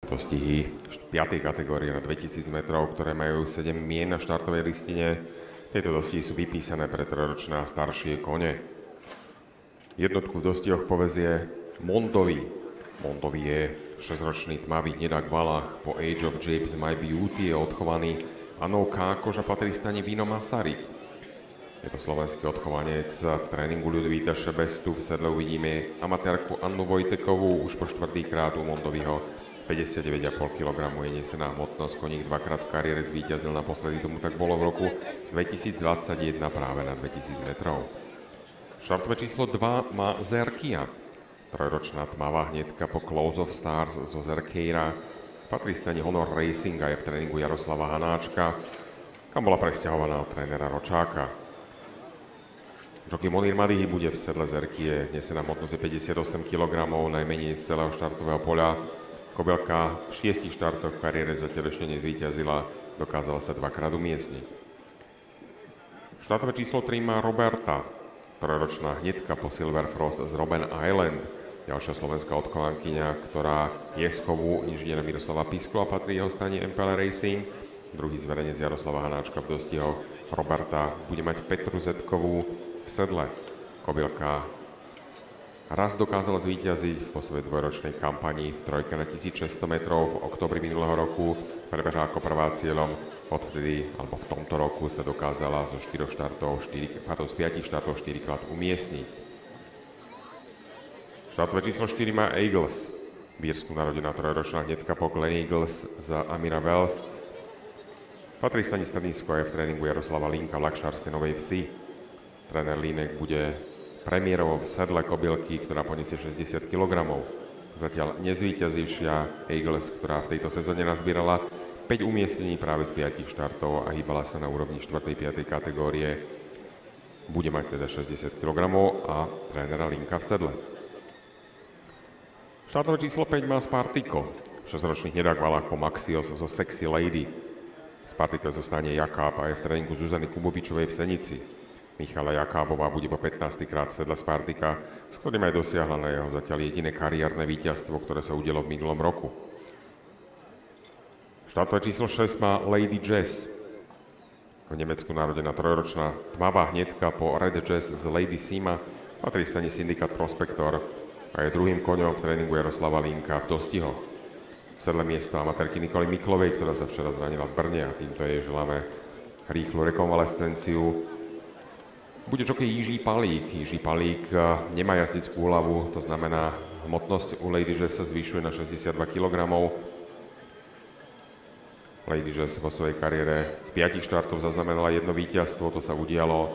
Dostihy 5. kategórie na 2000 metrov, ktoré majú 7 mien na štartovej listine. Tieto dostihy sú vypísané pre 3-ročné a staršie kone. Jednotku v dostihoch povezie Mondovi. Mondovi je 6-ročný tmavý hnedák valách. Po Age of Japes My Beauty je odchovaný Anou Kákoš a patrí stane Vino Masaryk. Je to slovenský odchovanec. V tréningu Ľudvíta Šebestu v sedle uvidíme amatérku Annu Vojtekovú. Už po štvrtýkrát u Mondoviho 59,5 kg je nesená hmotnosť. Koník dvakrát v kariére zvíťazil, naposledy tomu tak bolo v roku 2021 práve na 2000 metrov. Štartové číslo 2 má Zerkia. 3-ročná tmavá hnedka po Close of Stars zo Zerkeira. Patrí stane Honor Racing a je v tréningu Jaroslava Hanáčka, kam bola presťahovaná od trénera Ročáka. Jockey Monir Madihy bude v sedle Zerkie. Nesená hmotnosť je 58 kg, najmenej z celého štartového poľa. Kobylka v 6 štartoch v kariére zatiaľ ešte nezvíťazila, dokázala sa dvakrát umiestniť. Štartové číslo 3 má Roberta, 3-ročná hnedka po Silver Frost z Robben Island. Ďalšia slovenská odchovankyňa, ktorá je z chovu inžiniera Miroslava Pisku a patrí jeho stane MPL Racing. Druhý zverenec Jaroslava Hanáčka v dostihoch. Roberta bude mať Petru Zetkovú v sedle. Kobylka raz dokázala zvíťaziť po svojej dvojročnej kampani v trojke na 1600 metrov v oktobri minulého roku. Prebehla ako prvá cieľom. Odtedy, alebo v tomto roku sa dokázala zo 4 štartov, z 5 štartov 4 krát umiestniť. Štartové číslo 4 má Eagles. V Írsku narodená 3-ročná hnedka po Glen Eagles z Amira Wells. Patrí stane Strnisko a je v tréningu Jaroslava Linka v Lakšárskej Novej Vsi. Tréner Línek bude premiérovo v sedle kobylky, ktorá poniesie 60 kg. Zatiaľ nezvíťazivšia Eagles, ktorá v tejto sezóne nazbierala 5 umiestnení práve z 5 štartov a hýbala sa na úrovni 4. 5. kategórie. Bude mať teda 60 kg a trénera Linka v sedle. Štartové číslo 5 má Spartiko. 6-ročný hnedák valák po Maxios zo Sexy Lady. Spartiko zostane Jakáb a je v tréningu Zuzany Kubovičovej v Senici. Michala Jakábová bude po 15. krát v sedle Spartika, s ktorým aj dosiahla na jeho zatiaľ jediné kariérne víťazstvo, ktoré sa udialo v minulom roku. Štartové číslo 6 má Lady Jazz. V Nemecku narodená 3-ročná tmavá hnedka po Red Jazz z Lady Sima, patrí stane Syndicate Prospector a je druhým koňom v tréningu Jaroslava Linka v dostihoch. V sedle miesto amatérky Nikoly Miklovej, ktorá sa včera zranila v Brne a týmto jej želáme rýchlu rekonvalescenciu. Bude jockey Jiří Palík. Jiří Palík nemá jazdeckú hlavu, to znamená, hmotnosť u Lady Jazz sa zvyšuje na 62 kg. Lady Jazz vo svojej kariére z 5 štartov zaznamenala jedno víťazstvo, to sa udialo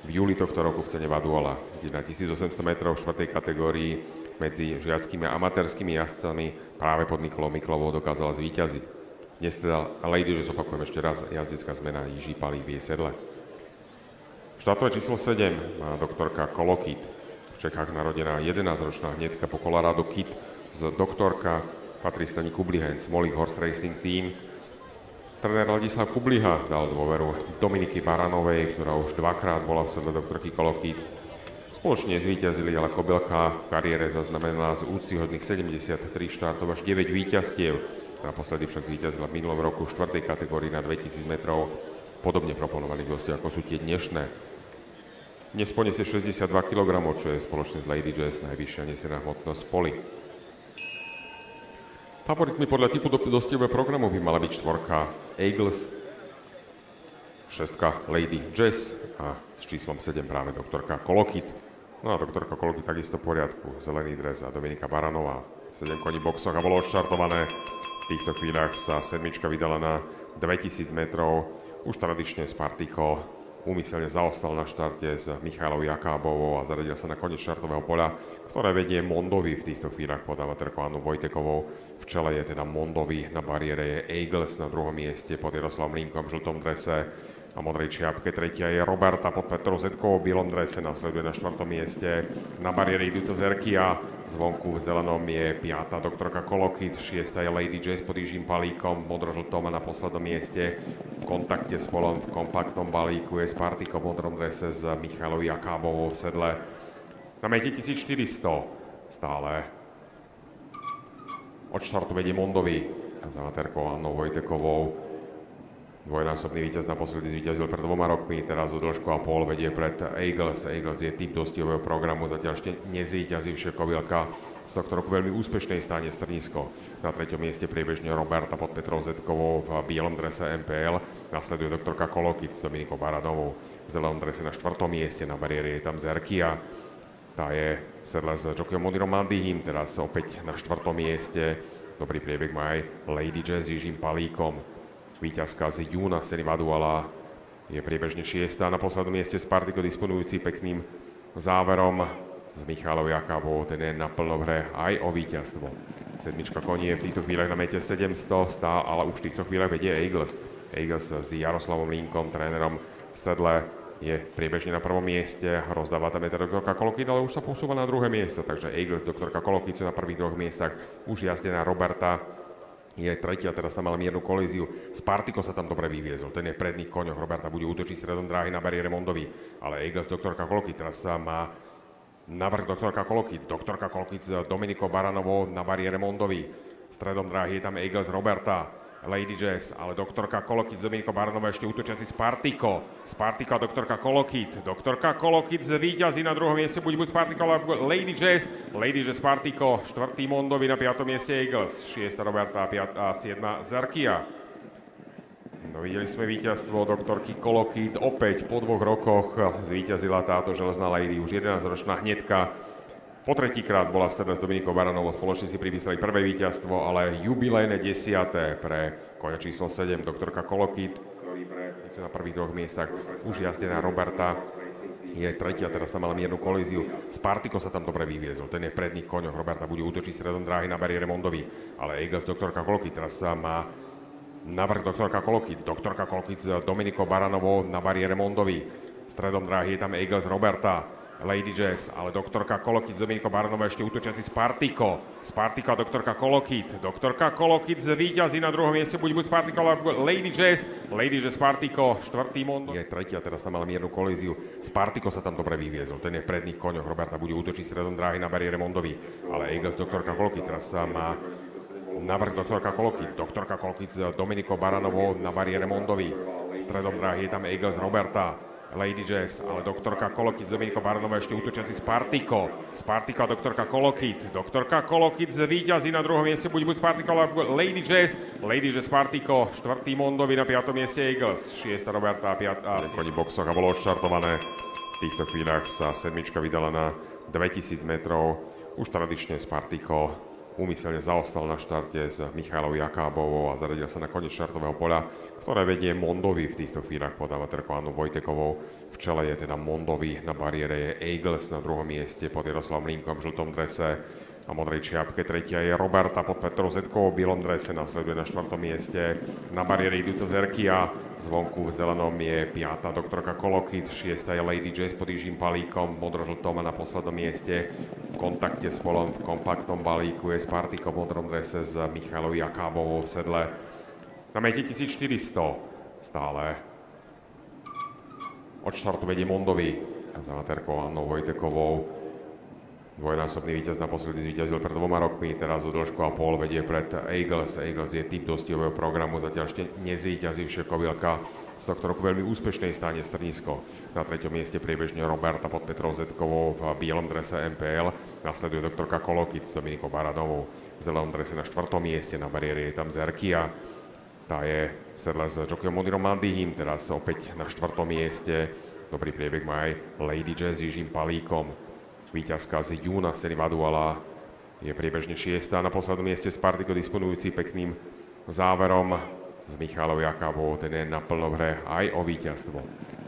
v júli tohto roku v cene Vaduola, kde na 1800 metrov v 4. kategórii medzi žiackými a amatérskými jazdcami práve pod Nikolou Miklovou dokázala zvíťaziť. Dnes teda Lady Jazz, opakujem ešte raz, jazdecká zmena Jiří Palík v jej sedle. Štartové číslo 7 má doktorka Kolokit. V Čechách narodená 11-ročná hnedka po Colorado Kid z doktorka, patrí stani Kublihen Smolik Horse Racing Team. Tréner Ladislav Kubliha dal dôveru Dominiky Baranovej, ktorá už dvakrát bola v sedle doktorky Kolokit. Spoločne zvíťazili, ale kobylka v kariére zaznamenala z úctyhodných 73 štartov až 9 víťazstiev. Naposledy však zvíťazila v minulom roku v 4. kategórii na 2000 metrov. Podobne proponovaných hostí, ako sú tie dnešné. Dnes poniesie 62 kg, čo je spoločne s Lady Jazz najvyššia nesená hmotnosť v poli. Favoritmi podľa typu dostihového programu by mala byť 4 Eagles, 6 Lady Jazz a s číslom 7 práve doktorka Kolokit. No a doktorka Kolokit takisto v poriadku. Zelený dres a Dominika Baranová. 7 koní v boxoch a bolo odštartované. V týchto chvíľach sa sedmička vydala na 2000 metrov. Už tradične Spartiko úmyselne zaostal na štarte s Michailou Jakábovou a zaradil sa na koniec štartového poľa, ktoré vedie Mondovi v týchto chvíľach pod amatérkou Annou Vojtekovou. V čele je teda Mondovi, na bariére je Eagles na druhom mieste pod Jaroslavom Linkom v žltom drese. Na modrej čiapke tretia je Roberta pod Petrou Zetkovou v bielom drese, nasleduje na 4. mieste. Na bariére idúca Zerkia, zvonku v zelenom je 5. doktorka Kolokit, 6. je Lady Jazz pod Jiřím Palíkom, modrožltom a na poslednom mieste v kontakte s polom v kompaktnom balíku je Spartiko v modrom drese s Michailou Jakábovou v sedle. Na mete 1400 stále Od štartu vedie Mondovi za amatérkou Annou Vojtekovou. Dvojnásobný víťaz naposledy zvíťazil pred 2 rokmi, teraz o dĺžku a pol vedie pred Eagles. Eagles je typ dostihového programu, zatiaľ ešte nezvíťazivšie kovilka z tohto roku veľmi úspešnej stáne Strnisko. Na 3. mieste priebežne Roberta pod Petrou Zetkovou v bielom drese MPL. Nasleduje doktorka Kolokit s Dominikou Baranovou v zelenom drese na 4. mieste. Na bariére je tam Zerkia. Tá je v sedle s jockeyom Monirom Mandihim, teraz opäť na 4. mieste. Dobrý priebeh má aj Lady Jazz s Jižím Palíkom. Víťazka z júna Seny Vaduala je priebežne 6. Na poslednom mieste Spartiko disponujúci pekným záverom s Michalou Jakabovou, ten je naplno v hre aj o víťazstvo. Sedmička koní je v týchto chvíľach na mete 700, ale už v týchto chvíľach vedie Eagles. Eagles s Jaroslavom Linkom, trénerom v sedle, je priebežne na 1. mieste, rozdáva tam meter doktorka Kolokit, ale už sa posúva na 2. miesto, takže Eagles, doktorka Kolokit sú na prvých 2 miestach, už jazdená Roberta je tretia, teraz tam mala miernu kolíziu. Spartiko sa tam dobre vyviezol, ten je v predných koňoch. Roberta bude útočiť stredom dráhy na bariére Mondovi, ale Eagles, doktorka Kolokit, teraz tam má navrh doktorka Kolokit. Doktorka Kolokit s Dominikou Baranovou na bariére Mondovi. Stredom dráhy je tam Eagles, Roberta, Lady Jazz, ale doktorka Kolokit s Dominikou Baranovou ešte útočiaci Spartiko. Spartiko a doktorka Kolokit. Doktorka Kolokit z víťazí na 2. mieste, buď Spartiko, alebo Lady Jazz. Lady Jazz, Spartiko, 4. Mondovi, na 5. mieste Eagles, 6. Roberta a 7. Zerkia. No, videli sme víťazstvo doktorky Kolokit. Opäť po 2 rokoch zvíťazila táto železná Lady, už 11-ročná hnedka. Po tretíkrát bola v sedle s Dominikou Baranovou, spoločne si pripísali prvé víťazstvo, ale jubilejné 10. pre koňa číslo 7, doktorka Kolokit, ktorý na prvých 2 miestach, už jazdená Roberta je tretia, teraz tam mala miernu kolíziu. Spartiko sa tam dobre vyviezol, ten je v predných koňoch. Roberta bude útočiť stredom dráhy na bariére Mondovi, ale Eagles, doktorka Kolokit, teraz tam má navrh doktorka Kolokit. Doktorka Kolokit s Dominikou Baranovou na bariére Mondovi. Stredom dráhy je tam Eagles, Roberta, Lady Jazz, ale doktorka Kolokit s Dominikou Baranovou ešte útočiaci Spartiko. Spartiko a doktorka Kolokit. Doktorka Kolokit z víťazí na 2. mieste, buď Spartiko, alebo Lady Jazz. Lady Jazz, Spartiko, 4. Mondo. Je tretia, teraz tam mala miernu kolíziu. Spartiko sa tam dobre vyviezol, ten je v predných koňoch. Roberta bude útočiť stredom dráhy na bariére Mondovi, ale Eagles, doktorka Kolokit, teraz tam má navrh doktorka Kolokit. Doktorka Kolokit s Dominikou Baranovou na bariére Mondovi. Stredom dráhy je tam Eagles, Roberta, Lady Jazz, ale doktorka Kolokit s Dominikou Baranovou ešte útočiaci Spartiko. Spartiko a doktorka Kolokit. Doktorka Kolokit z víťazí na 2. mieste, buď Spartiko, alebo Lady Jazz. Lady Jazz, Spartiko, 4. Mondovi, na 5. mieste Eagles, 6. Roberta a 5. Koní boxoch a bolo odštartované. V týchto chvíľach sa sedmička vydala na 2000 metrov. Už tradične Spartiko úmyselne zaostal na štarte s Michalou Jakabovou a zaradil sa na koniec štartového poľa, ktoré vedie Mondovi v týchto chvíľach pod amatérkou Annou Vojtekovou. V čele je teda Mondovi, na bariére je Eagles na 2. mieste pod Jaroslavom Linkom v žltom drese. Na modrej čiapke tretia je Roberta pod Petrou Zetkovou v bielom drese, nasleduje na 4. mieste. Na bariére idúca Zerkia, zvonku v zelenom je 5. doktorka Kolokit, 6. je Lady Jazz pod Jižím Palíkom, modrožltom, a na poslednom mieste v kontakte s polom v kompaktnom balíku je Spartiko v modrom drese s Michalou Jakabovou v sedle. Na mete 1400 stále od štartu vedie Mondovi za amatérkou Annou Vojtekovou. Dvojnásobný víťaz naposledy zvíťazil pred 2 rokmi, teraz o dĺžku a pol vedie pred Eagles. Eagles je typ dostihového programu, zatiaľ ešte nezvíťazivšie kovilka z tohto roku veľmi úspešnej stáne Strnisko. Na 3. mieste priebežne Roberta pod Petrou Zetkovou v bielom drese MPL. Nasleduje doktorka Kolokit s Dominikou Baranovou v zelenom drese na 4. mieste. Na bariére je tam Zerkia. Tá je v sedle s jockeyom Monirom Mandihim, teraz opäť na 4. mieste. Dobrý priebeh má aj Lady Jazz s Jižím Palíkom. Víťazka z júna Seny Vaduala je priebežne 6. Na poslednom mieste Spartiko disponujúci pekným záverom s Michalou Jakabovou, ten je naplno v hre aj o víťazstvo.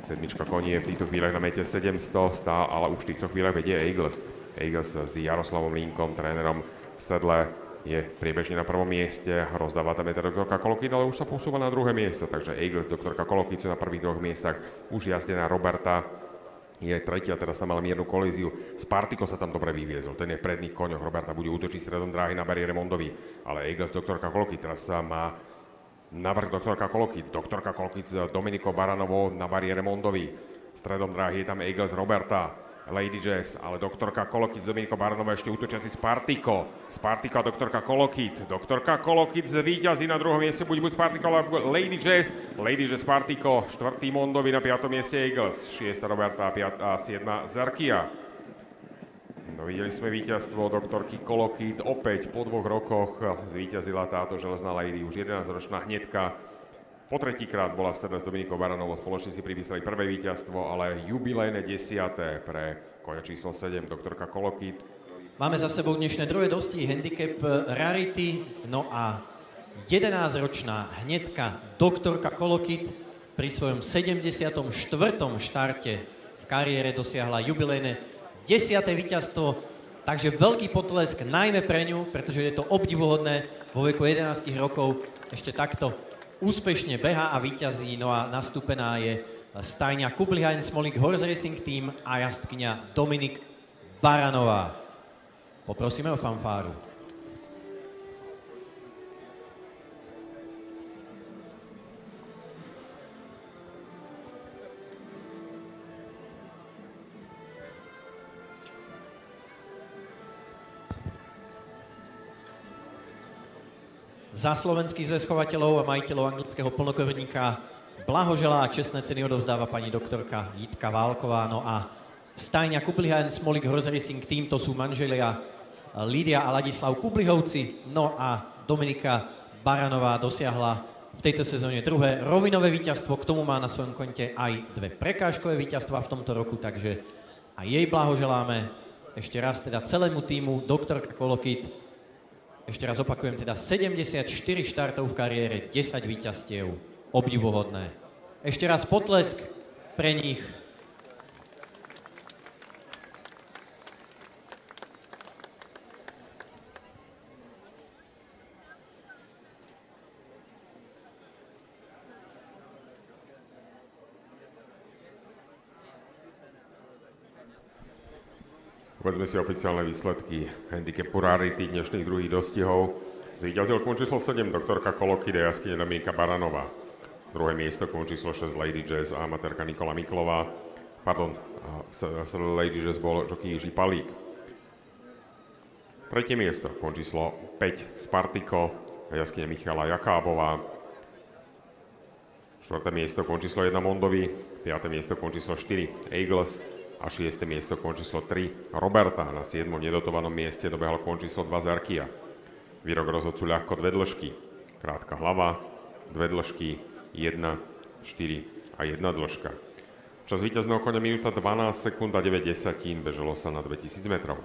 Sedmička koní je v týchto chvíľach na mete 700, ale už v týchto chvíľach vedie Eagles. Eagles s Jaroslavom Linkom, trénerom v sedle, je priebežne na 1. mieste, rozdáva tam meter doktorka Kolokit, ale už sa posúva na 2. miesto, takže Eagles, doktorka Kolokit sú na prvých 2 miestach, už jazdená Roberta je tretia, teraz tam mala miernu kolíziu. Spartiko sa tam dobre vyviezol, ten je v predných koňoch. Roberta bude útočiť stredom dráhy na bariére Mondovi, ale Eagles, doktorka Kolokit, teraz tam má navrh doktorka Kolokit. Doktorka Kolokit s Dominikou Baranovou na bariére Mondovi. Stredom dráhy je tam Eagles, Roberta, Lady Jazz, ale doktorka Kolokit z Dominikou Baranovou ešte útočiaci Spartiko. Spartiko a doktorka Kolokit. Doktorka Kolokit víťazí na druhom mieste, buď Spartiko alebo Lady Jazz. Lady Jazz Spartiko, 4. Mondovi na 5. mieste Eagles, 6. Roberta a 7. Zarkia. No, videli sme víťazstvo doktorky Kolokit, opäť po 2 rokoch zvíťazila táto železná Lady, už 11-ročná hneďka. Po tretíkrát bola v srdce s Dominikou Baranovou, spoločne si pripísali prvé víťazstvo, ale jubilejné 10. pre koňa číslo 7, doktorka Kolokit. Máme za sebou dnešné druhé dosti, handicap Rarity, no a 11-ročná hneďka doktorka Kolokit pri svojom 74. štarte v kariére dosiahla jubilejné 10. víťazstvo, takže veľký potlesk najmä pre ňu, pretože je to obdivuhodné vo veku 11 rokov ešte takto úspešne behá a víťazí, no a nastúpená je stajňa Kublihain Smolik Horse Racing Team a jazdkyňa Dominik Baranová. Poprosíme o fanfáru. Za Slovenský zväz chovateľov a majiteľov anglického plnokrvníka blahoželá a čestné ceny odovzdáva pani doktorka Jitka Válková. No a stajňa Kublihain Smolik Horse Racing Team, to sú manželia Lídia a Ladislav Kublihovci. No a Dominika Baranová dosiahla v tejto sezóne druhé rovinové víťazstvo. K tomu má na svojom konte aj 2 prekážkové víťazstvá v tomto roku, takže aj jej blahoželáme. Ešte raz teda celému týmu doktorka Kolokit. Ešte raz opakujem, teda 74 štartov v kariére, 10 víťazstiev. Obdivuhodné. Ešte raz potlesk pre nich. Povedzme si oficiálne výsledky handicapu Rarity dnešných druhých dostihov. Zvíťazil kôň číslo 7 doktorka Kolokit a jazdkyňa Dominika Baranová. Druhé miesto kôň číslo 6 Lady Jazz a amatérka Nikola Miklová. Pardon, v Lady Jazz bol jockey Jiří Palík. Tretie miesto kôň číslo 5 Spartiko a jazdkyňa Michala Jakábová. Štvrté miesto kôň číslo 1 Mondovi, 5. miesto kôň číslo 4 Eagles a 6. miesto kôň číslo 3 Roberta. Na 7. nedotovanom mieste dobehal kôň číslo 2 Zarkia. Výrok rozhodcu ľahko 2 dĺžky. Krátka hlava, 2 dĺžky, 1, 4 a 1 dĺžka. Čas víťazného koňa minúta 12 sekúnd a 9 desatín, bežalo sa na 2000 metrov.